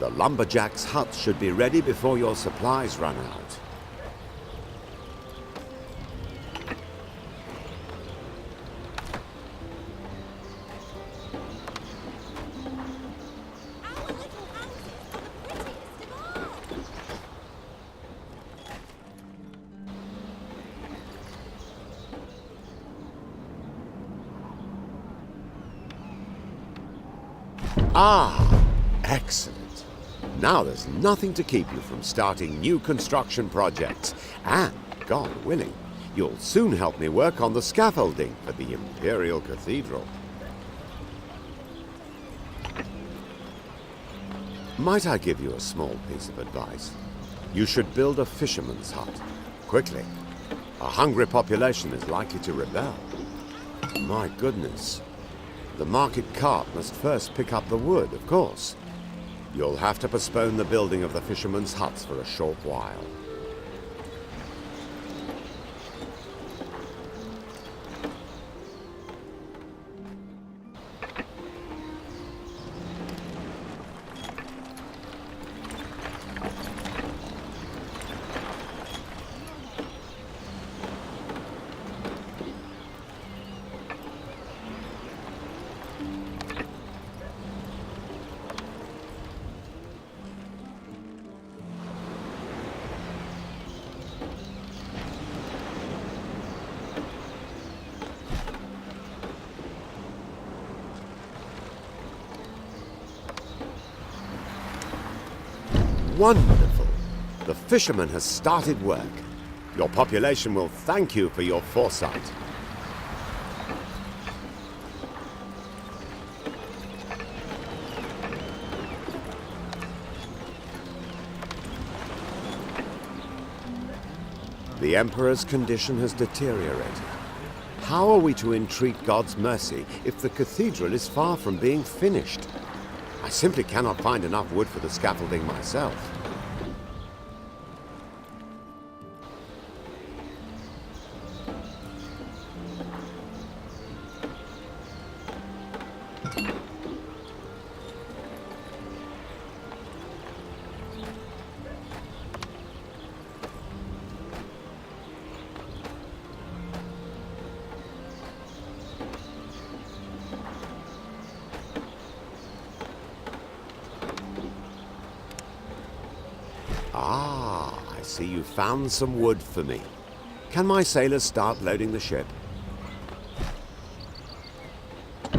The lumberjacks' huts should be ready before your supplies run out. Our little houses are the prettiest of all. Ah, excellent. Now there's nothing to keep you from starting new construction projects. And, God willing, you'll soon help me work on the scaffolding for the Imperial Cathedral. Might I give you a small piece of advice? You should build a fisherman's hut. Quickly. A hungry population is likely to rebel. My goodness. The market cart must first pick up the wood, of course. You'll have to postpone the building of the fishermen's huts for a short while. Wonderful! The fisherman has started work. Your population will thank you for your foresight. The Emperor's condition has deteriorated. How are we to entreat God's mercy if the cathedral is far from being finished? I simply cannot find enough wood for the scaffolding myself. Ah, I see you found some wood for me. Can my sailors start loading the ship?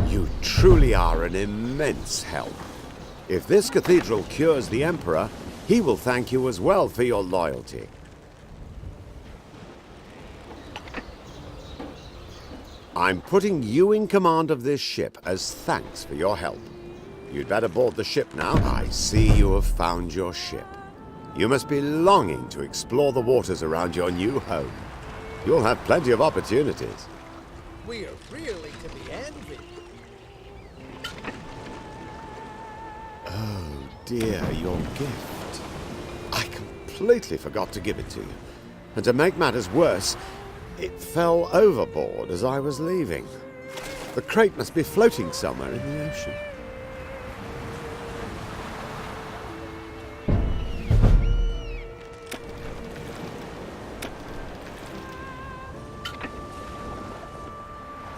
You truly are an immense help. If this cathedral cures the Emperor, he will thank you as well for your loyalty. I'm putting you in command of this ship as thanks for your help. You'd better board the ship now. I see you have found your ship. You must be longing to explore the waters around your new home. You'll have plenty of opportunities. We are really to be envied. Oh dear, your gift. I completely forgot to give it to you. And to make matters worse, it fell overboard as I was leaving. The crate must be floating somewhere in the ocean.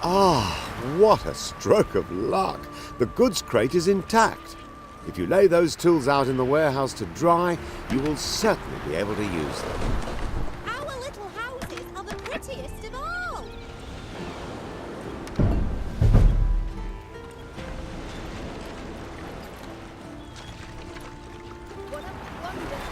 Ah, what a stroke of luck! The goods crate is intact. If you lay those tools out in the warehouse to dry, you will certainly be able to use them. Our little houses are the prettiest of all. What a wonderful...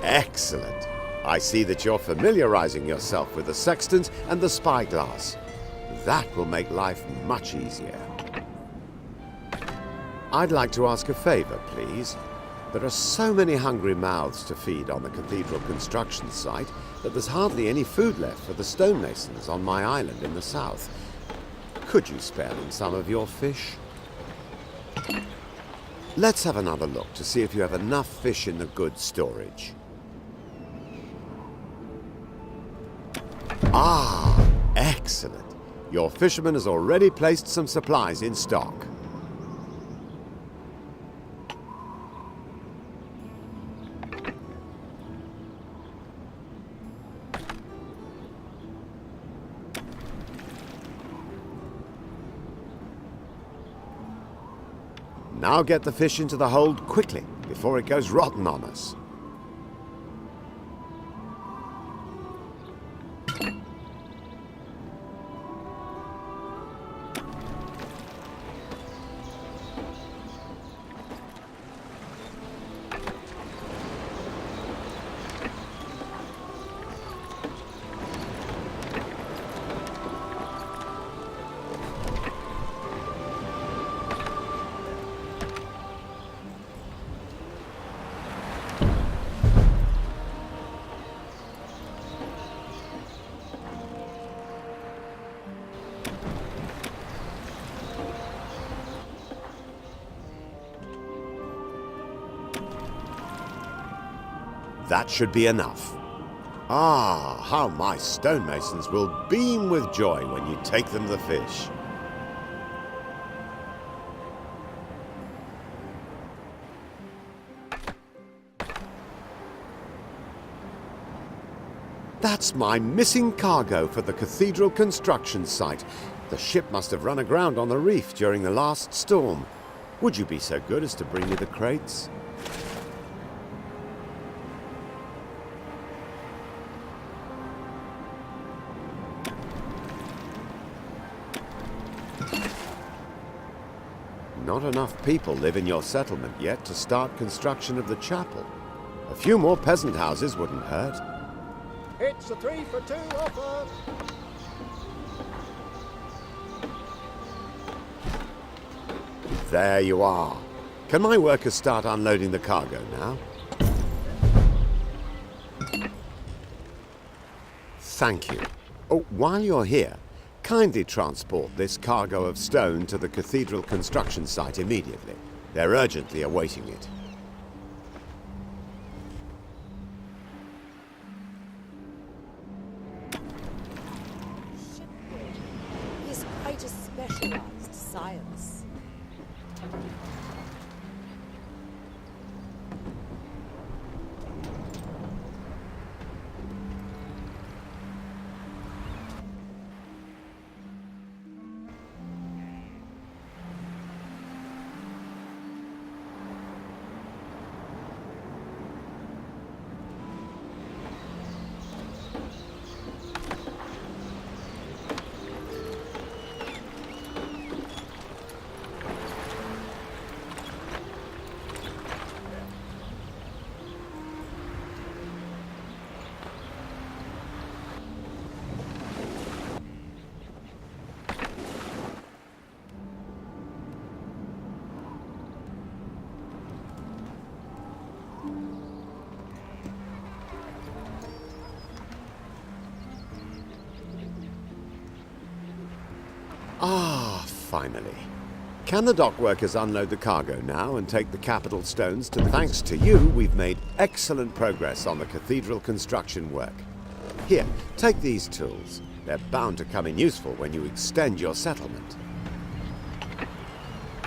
Excellent. I see that you're familiarizing yourself with the sextants and the spyglass. That will make life much easier. I'd like to ask a favor, please. There are so many hungry mouths to feed on the cathedral construction site that there's hardly any food left for the stonemasons on my island in the south. Could you spare them some of your fish? Let's have another look to see if you have enough fish in the goods storage. Ah, excellent. Your fisherman has already placed some supplies in stock. Now get the fish into the hold quickly, before it goes rotten on us. That should be enough. Ah, how my stonemasons will beam with joy when you take them the fish. That's my missing cargo for the cathedral construction site. The ship must have run aground on the reef during the last storm. Would you be so good as to bring me the crates? Not enough people live in your settlement yet to start construction of the chapel. A few more peasant houses wouldn't hurt. It's a 3 for 2 offer. There you are. Can my workers start unloading the cargo now? Thank you. Oh, while you're here, kindly transport this cargo of stone to the cathedral construction site immediately. They're urgently awaiting it. Shipbuilding is quite a specialized science. Ah, finally. Can the dock workers unload the cargo now and take the capital stones to the... Thanks to you, we've made excellent progress on the cathedral construction work. Here, take these tools. They're bound to come in useful when you extend your settlement.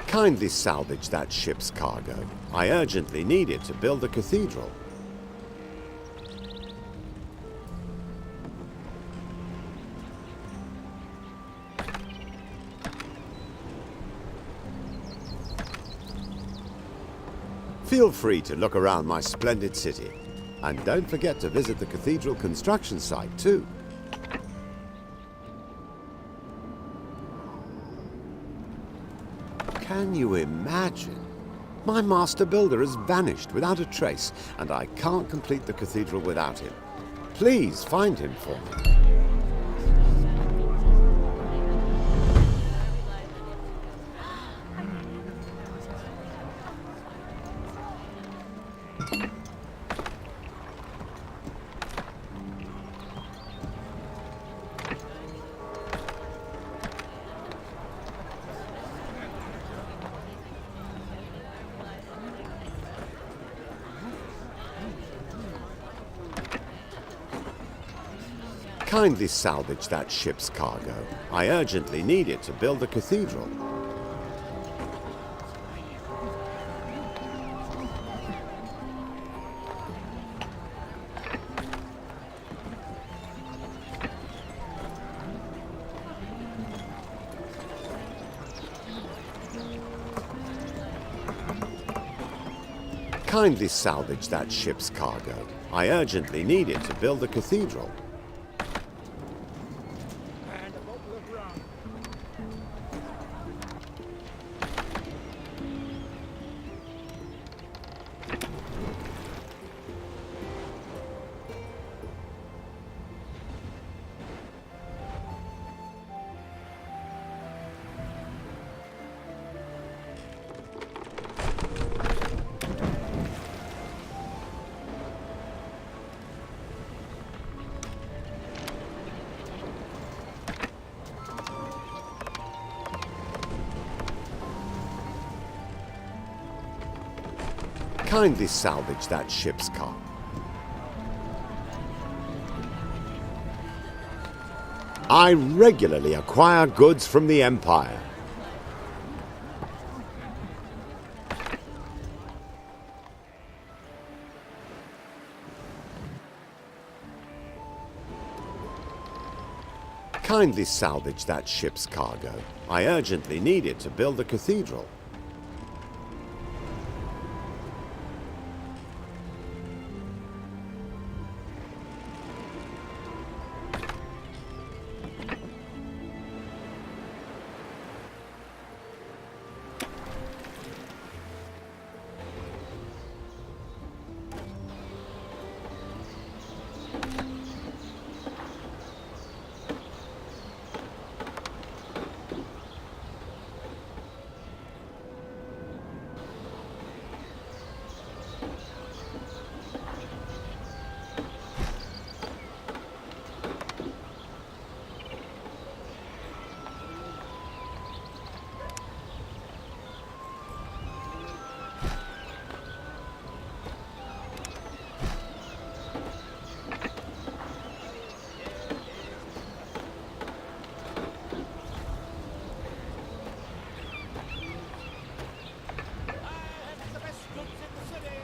Kindly salvage that ship's cargo. I urgently need it to build the cathedral. Feel free to look around my splendid city. And don't forget to visit the cathedral construction site too. Can you imagine? My master builder has vanished without a trace, and I can't complete the cathedral without him. Please find him for me. Kindly salvage that ship's cargo. I urgently need it to build the cathedral. Kindly salvage that ship's cargo. I urgently need it to build the cathedral. And a bottle of rum. Kindly salvage that ship's cargo. I regularly acquire goods from the Empire. Kindly salvage that ship's cargo. I urgently need it to build the cathedral. The best goods in the city.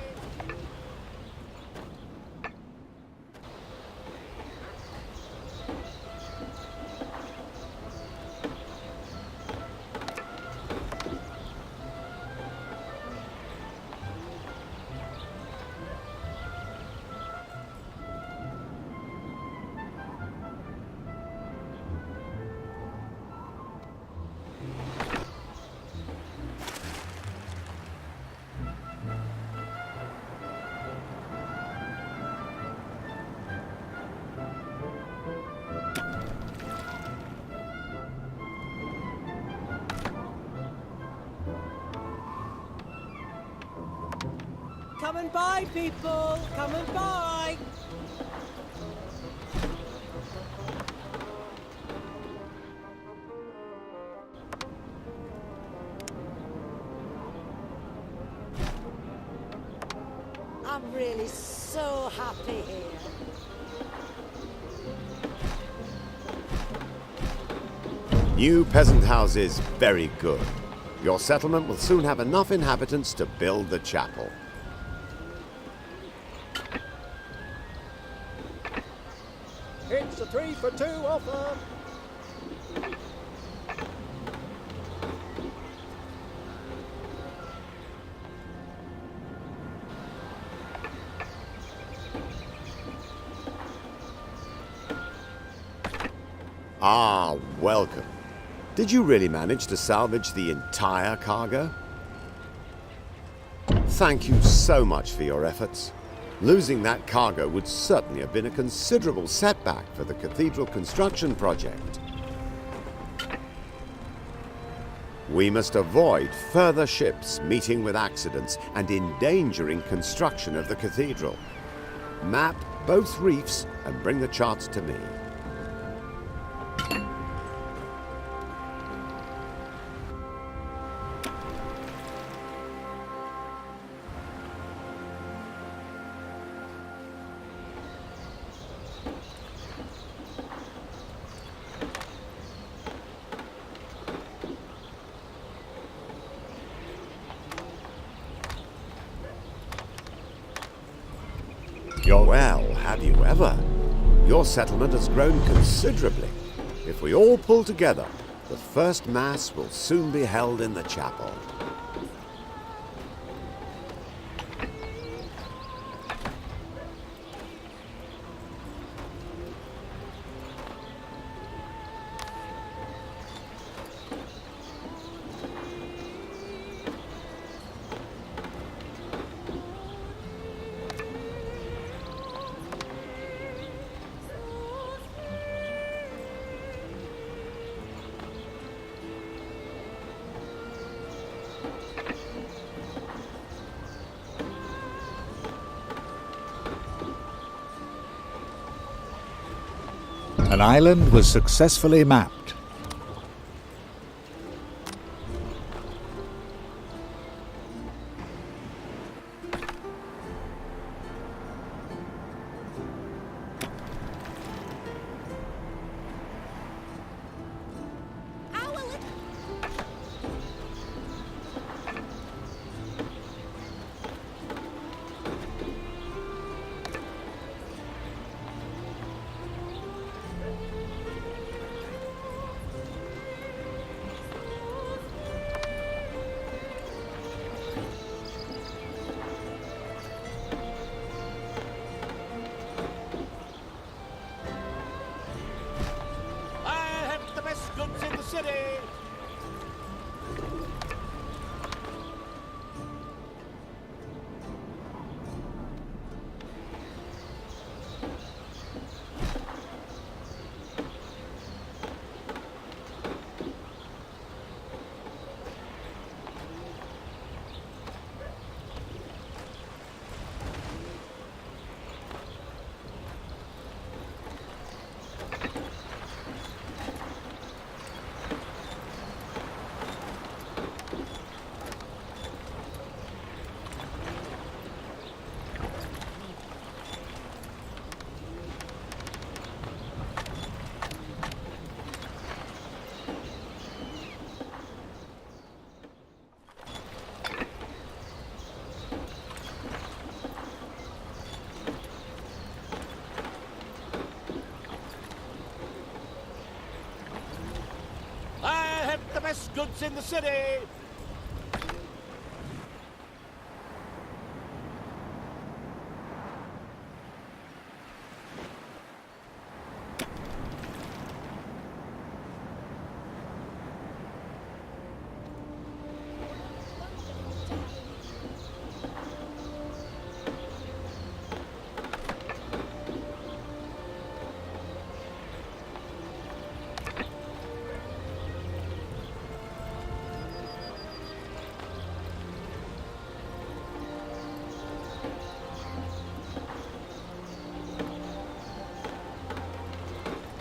Come and buy, people! Come and buy! I'm really so happy here. New peasant houses, very good. Your settlement will soon have enough inhabitants to build the chapel. It's a 3 for 2 offer. Ah, welcome. Did you really manage to salvage the entire cargo? Thank you so much for your efforts. Losing that cargo would certainly have been a considerable setback for the cathedral construction project. We must avoid further ships meeting with accidents and endangering construction of the cathedral. Map both reefs and bring the charts to me. Well, have you ever? Your settlement has grown considerably. If we all pull together, the first Mass will soon be held in the chapel. An island was successfully mapped. Our little... I have the best goods in the city. I have the best goods in the city.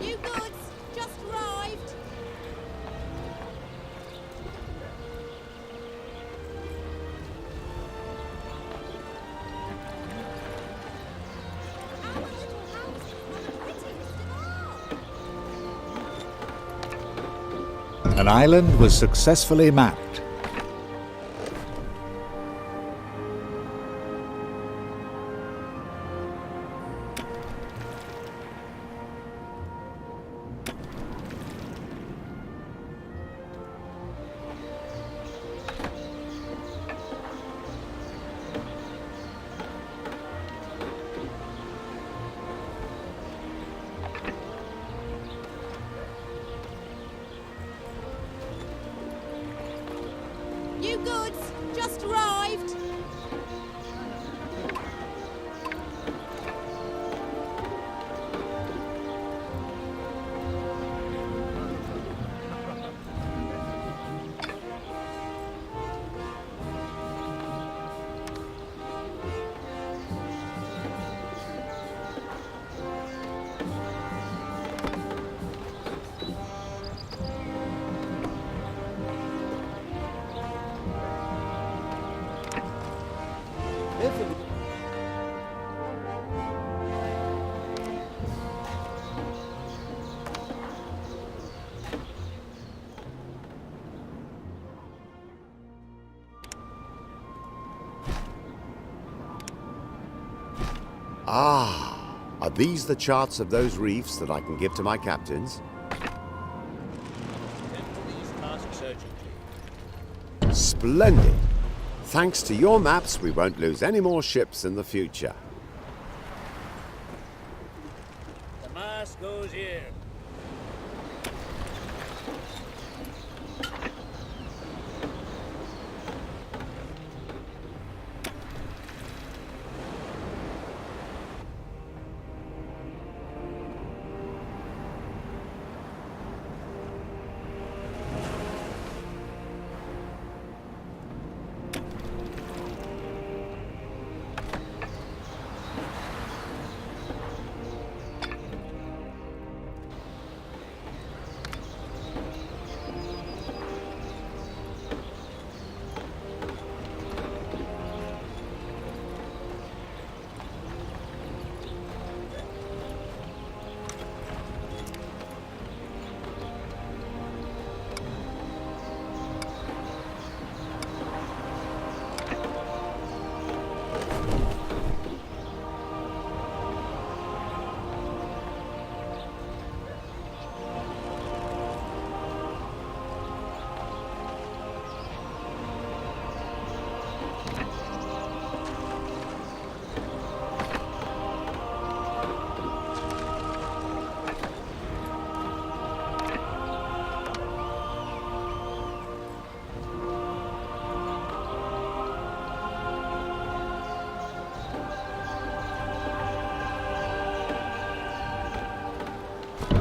New goods just arrived. Our little houses are the prettiest of all. An island was successfully mapped. Ah, are these the charts of those reefs that I can give to my captains? Tend to these tasks urgently. Splendid! Thanks to your maps, we won't lose any more ships in the future. The mast goes here.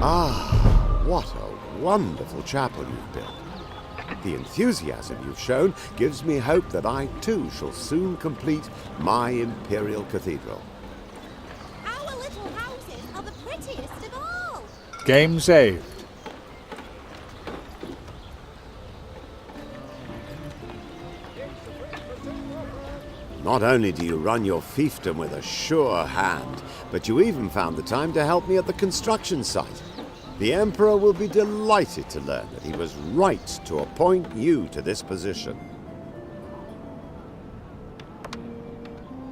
Ah, what a wonderful chapel you've built. The enthusiasm you've shown gives me hope that I too shall soon complete my imperial cathedral. Our little houses are the prettiest of all. Game saved. Not only do you run your fiefdom with a sure hand, but you even found the time to help me at the construction site. The Emperor will be delighted to learn that he was right to appoint you to this position.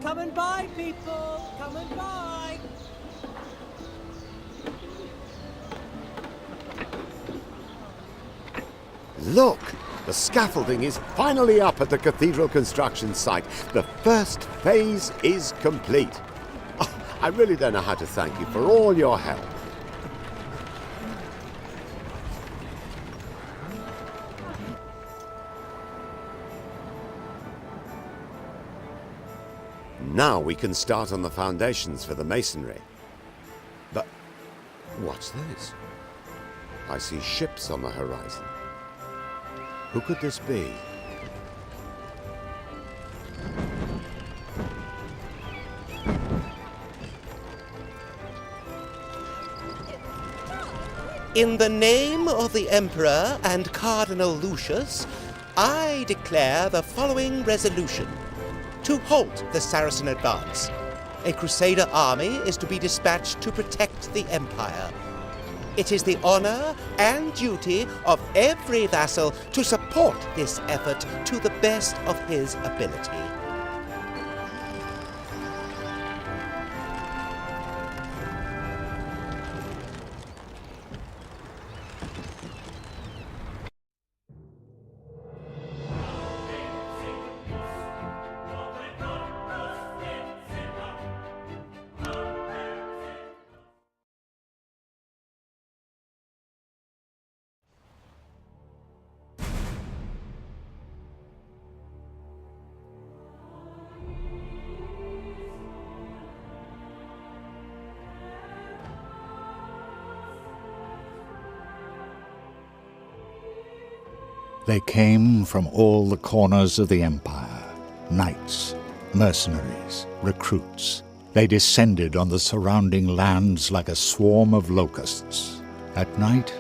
Come and buy, people! Come and buy! Look! The scaffolding is finally up at the cathedral construction site. The first phase is complete. Oh, I really don't know how to thank you for all your help. Now we can start on the foundations for the masonry. But what's this? I see ships on the horizon. Who could this be? In the name of the Emperor and Cardinal Lucius, I declare the following resolution. To halt the Saracen advance. A Crusader army is to be dispatched to protect the Empire. It is the honor and duty of every vassal to support this effort to the best of his ability. They came from all the corners of the empire. Knights, mercenaries, recruits. They descended on the surrounding lands like a swarm of locusts. At night,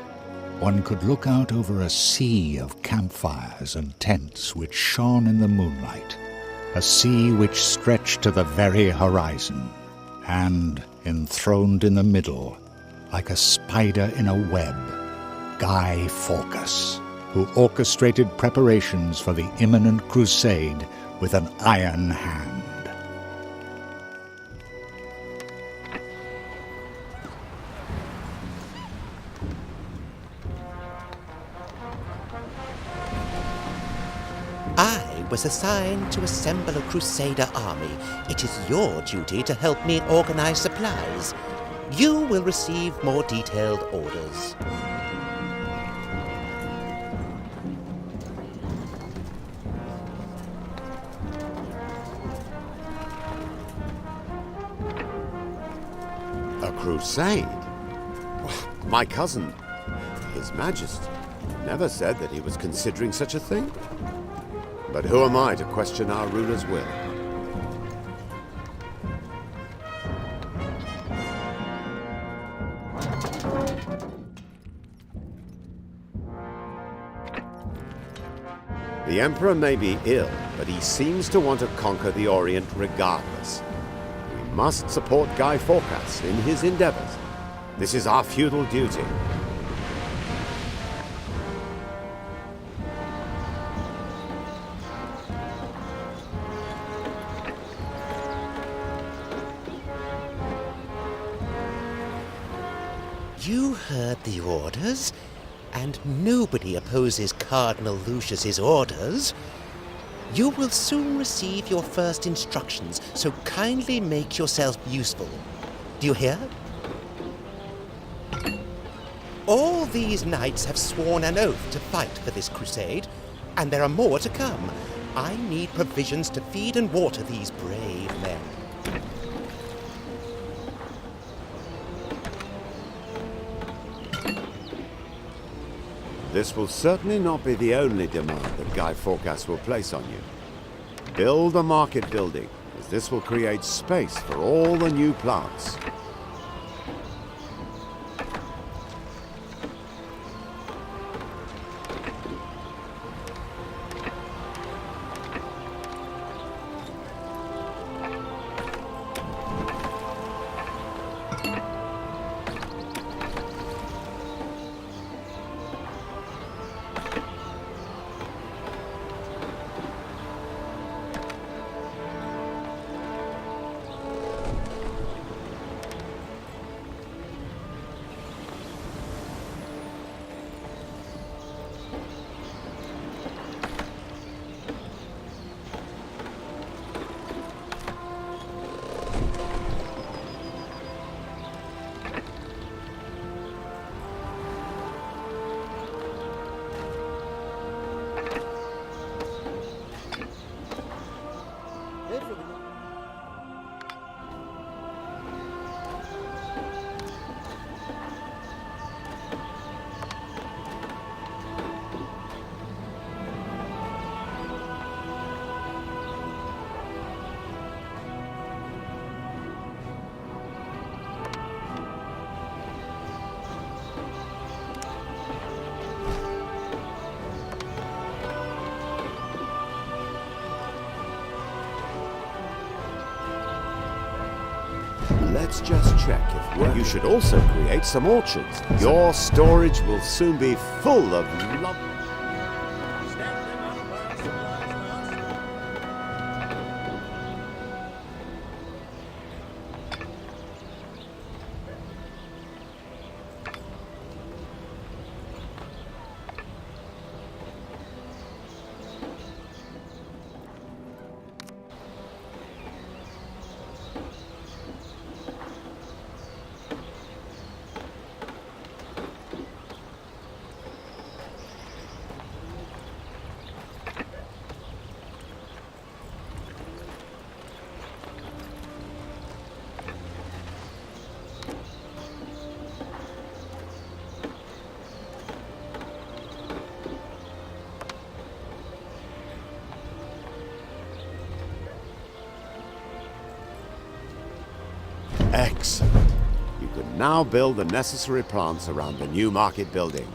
one could look out over a sea of campfires and tents which shone in the moonlight, a sea which stretched to the very horizon, and, enthroned in the middle, like a spider in a web, Guy Fawkes, who orchestrated preparations for the imminent crusade with an iron hand. was assigned to assemble a Crusader army. It is your duty to help me organize supplies. You will receive more detailed orders. A crusade? My cousin, His Majesty, never said that he was considering such a thing. But who am I to question our ruler's will? The Emperor may be ill, but he seems to want to conquer the Orient regardless. We must support Guy Fawkes in his endeavors. This is our feudal duty. You heard the orders, and nobody opposes Cardinal Lucius's orders. You will soon receive your first instructions, so kindly make yourself useful. Do you hear? All these knights have sworn an oath to fight for this crusade, and there are more to come. I need provisions to feed and water these brave men. This will certainly not be the only demand that Guy Fawkes will place on you. Build a market building, as this will create space for all the new plants. Let's just check if we're... You should also create some orchards. Your storage will soon be full of love. Excellent. You can now build the necessary plants around the new market building.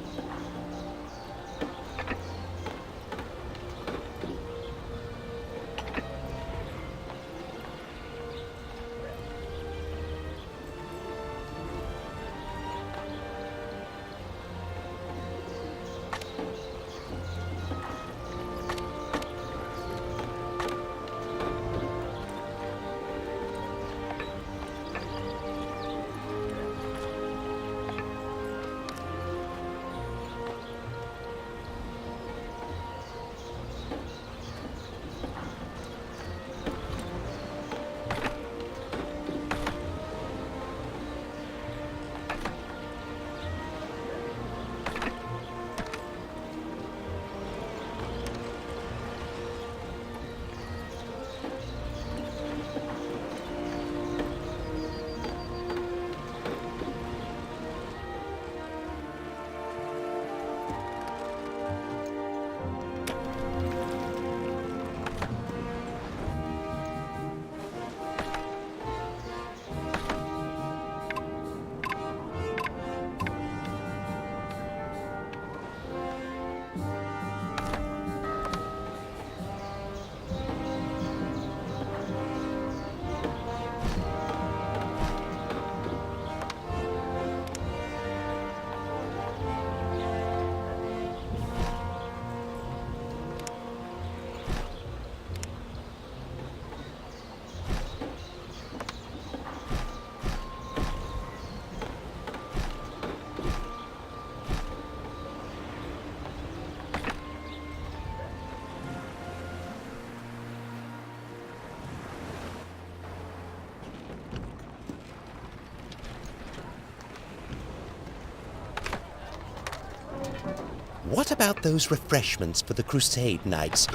What about those refreshments for the Crusade Knights?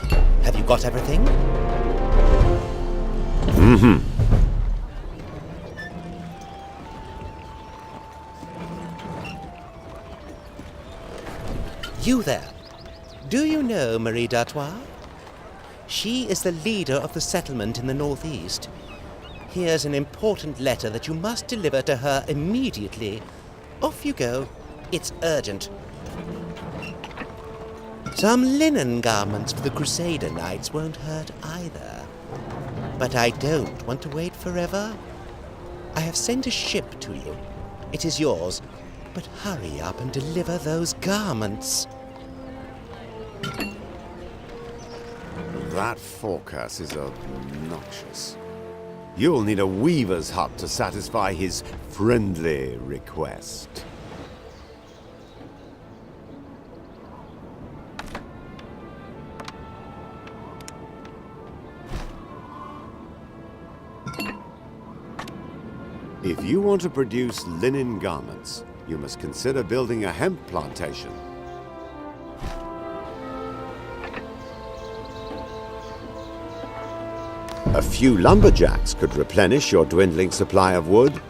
Have you got everything? Mm-hmm. You there. Do you know Marie d'Artois? She is the leader of the settlement in the northeast. Here's an important letter that you must deliver to her immediately. Off you go. It's urgent. Some linen garments for the Crusader Knights won't hurt either. But I don't want to wait forever. I have sent a ship to you. It is yours. But hurry up and deliver those garments. That forecast is obnoxious. You'll need a weaver's hut to satisfy his friendly request. If you want to produce linen garments, you must consider building a hemp plantation. A few lumberjacks could replenish your dwindling supply of wood.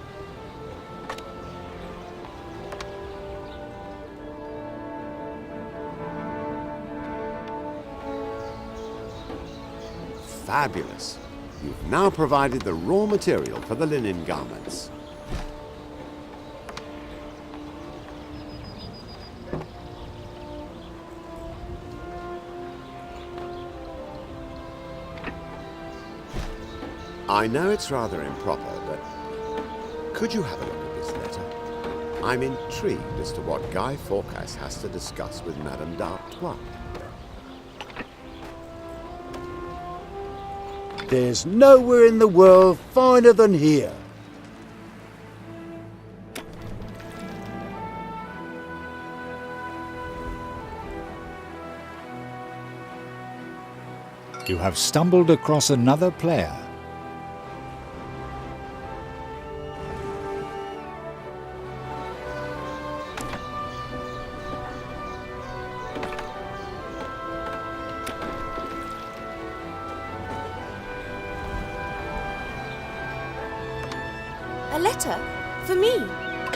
Fabulous. You've now provided the raw material for the linen garments. I know it's rather improper, but could you have a look at this letter? I'm intrigued as to what Guy Fawkes has to discuss with Madame d'Artois. There's nowhere in the world finer than here. You have stumbled across another player. A letter? For me?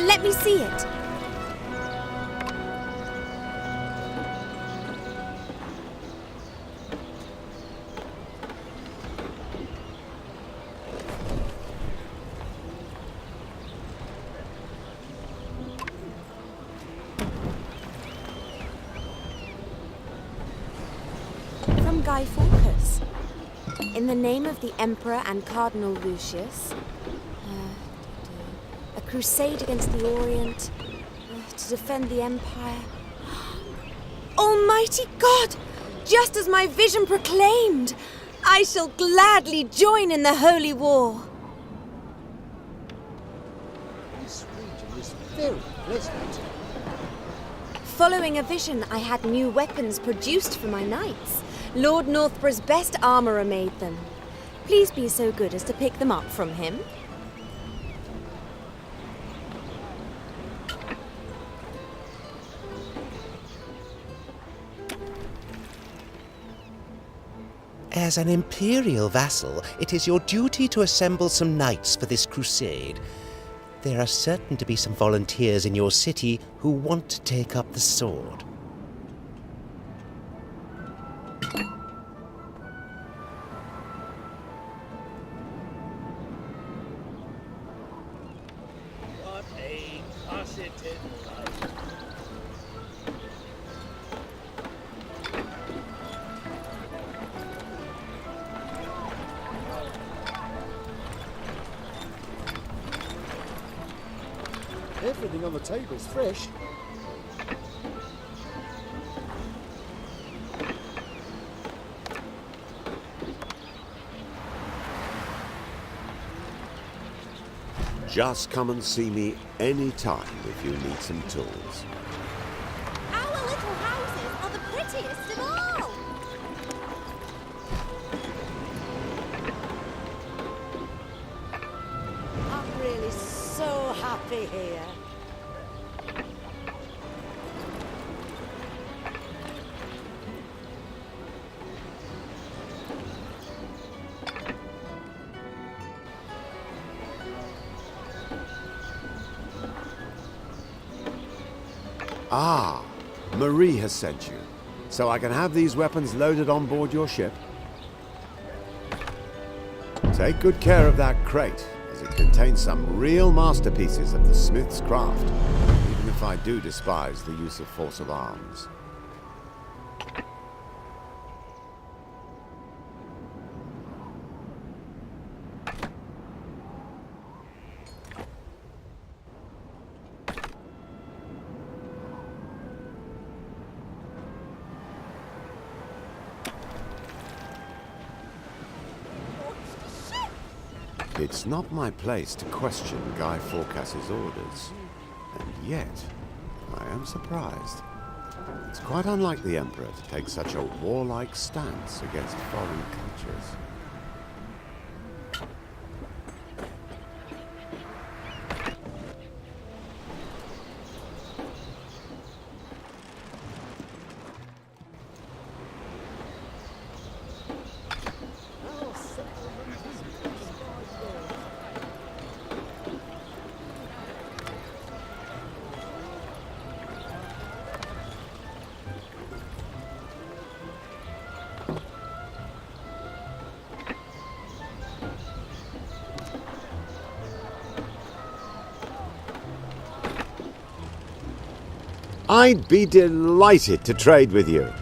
Let me see it. From Guy Fawkes. In the name of the Emperor and Cardinal Lucius, a crusade against the Orient, to defend the Empire. Almighty God! Just as my vision proclaimed, I shall gladly join in the holy war. This region is very pleasant. Following a vision, I had new weapons produced for my knights. Lord Northborough's best armourer made them. Please be so good as to pick them up from him. As an imperial vassal, it is your duty to assemble some knights for this crusade. There are certain to be some volunteers in your city who want to take up the sword. What a cosseted life. Everything on the table's fresh. Just come and see me anytime if you need some tools. Our little houses are the prettiest of all. I'm really so happy here. Ah, Marie has sent you. So I can have these weapons loaded on board your ship? Take good care of that crate, as it contains some real masterpieces of the smith's craft, even if I do despise the use of force of arms. It's not my place to question Guy Fawkes's orders, and yet I am surprised. It's quite unlike the Emperor to take such a warlike stance against foreign cultures. I'd be delighted to trade with you.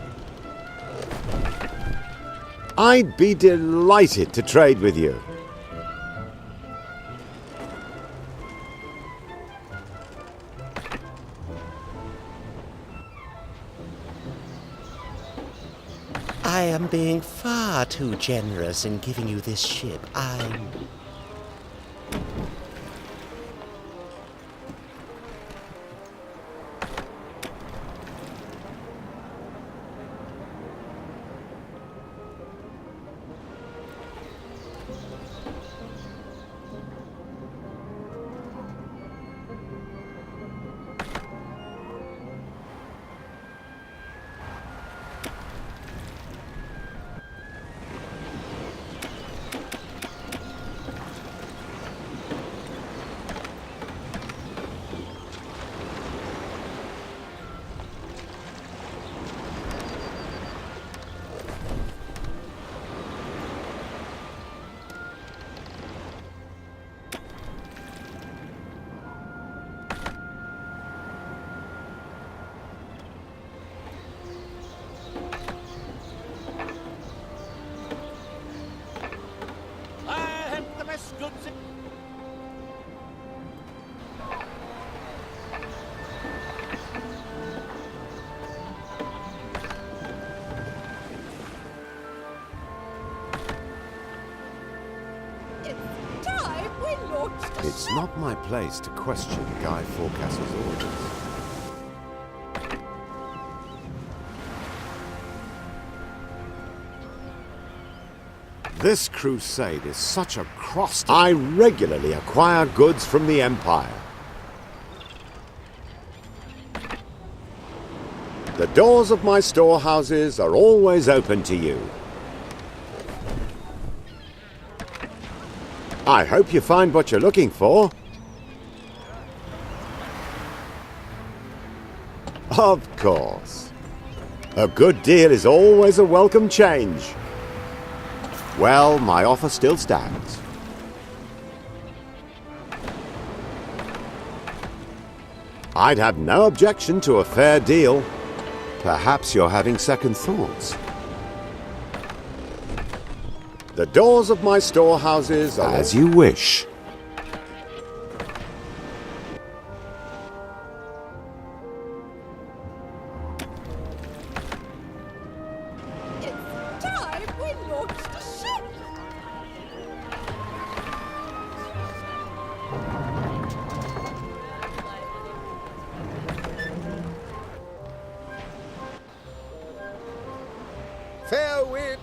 I'd be delighted to trade with you. I am being far too generous in giving you this ship. It's not my place to question Guy Fawkes's orders. This crusade is such a cross. I regularly acquire goods from the Empire. The doors of my storehouses are always open to you. I hope you find what you're looking for. Of course. A good deal is always a welcome change. Well, my offer still stands. I'd have no objection to a fair deal. Perhaps you're having second thoughts. The doors of my storehouses are as you wish. It's time we launched a ship! Fair wind.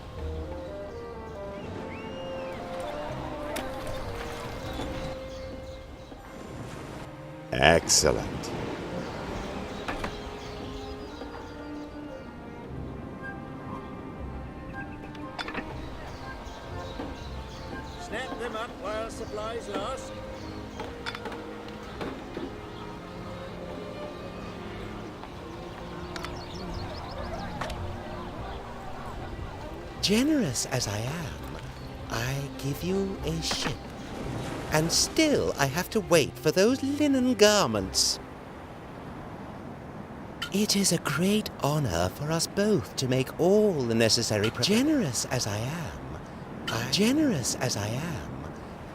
Excellent. Snap them up while supplies last. Generous as I am, I give you a ship. And still I have to wait for those linen garments. It is a great honor for us both to make all the necessary generous as I am,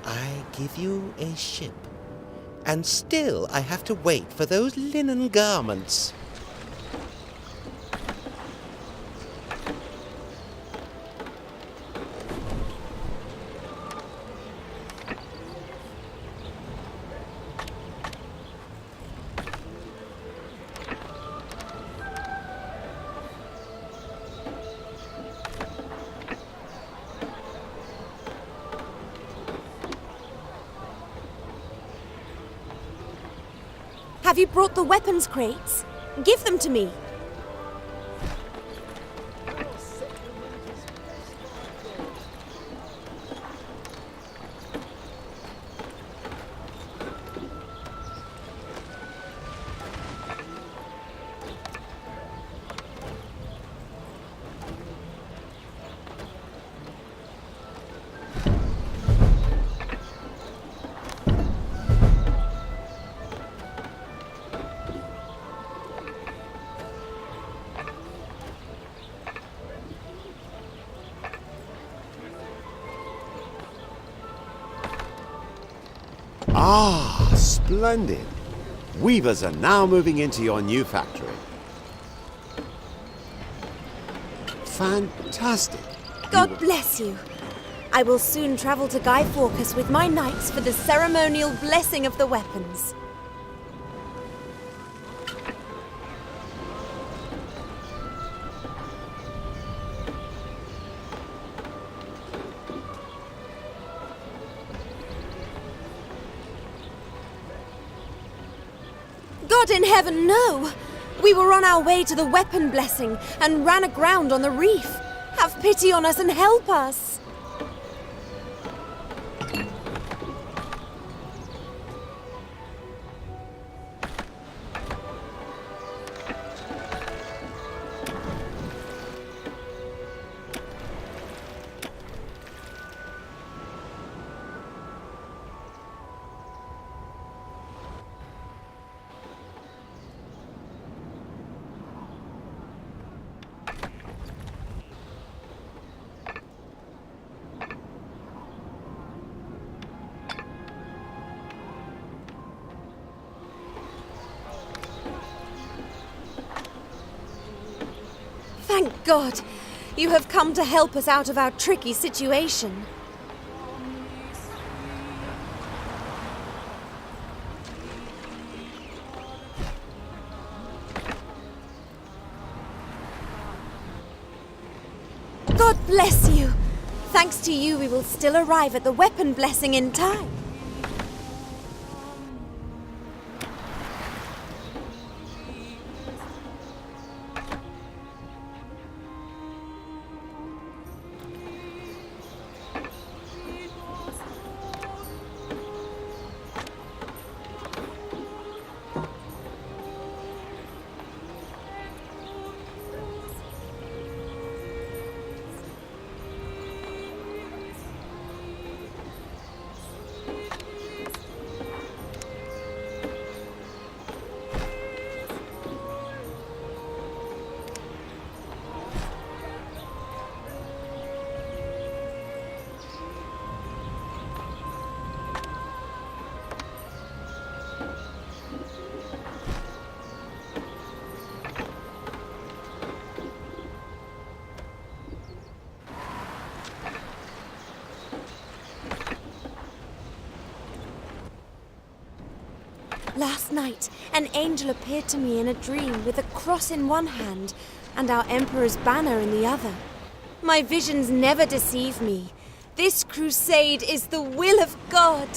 I give you a ship. And still I have to wait for those linen garments. Have you brought the weapons crates? Give them to me. Ah, splendid. Weavers are now moving into your new factory. Fantastic. God bless you. I will soon travel to Guy Fawkes with my knights for the ceremonial blessing of the weapons. God in heaven, no! We were on our way to the weapon blessing and ran aground on the reef. Have pity on us and help us! Thank God! You have come to help us out of our tricky situation. God bless you! Thanks to you, we will still arrive at the weapon blessing in time. Last night, an angel appeared to me in a dream with a cross in one hand and our Emperor's banner in the other. My visions never deceive me. This crusade is the will of God.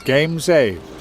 Game save.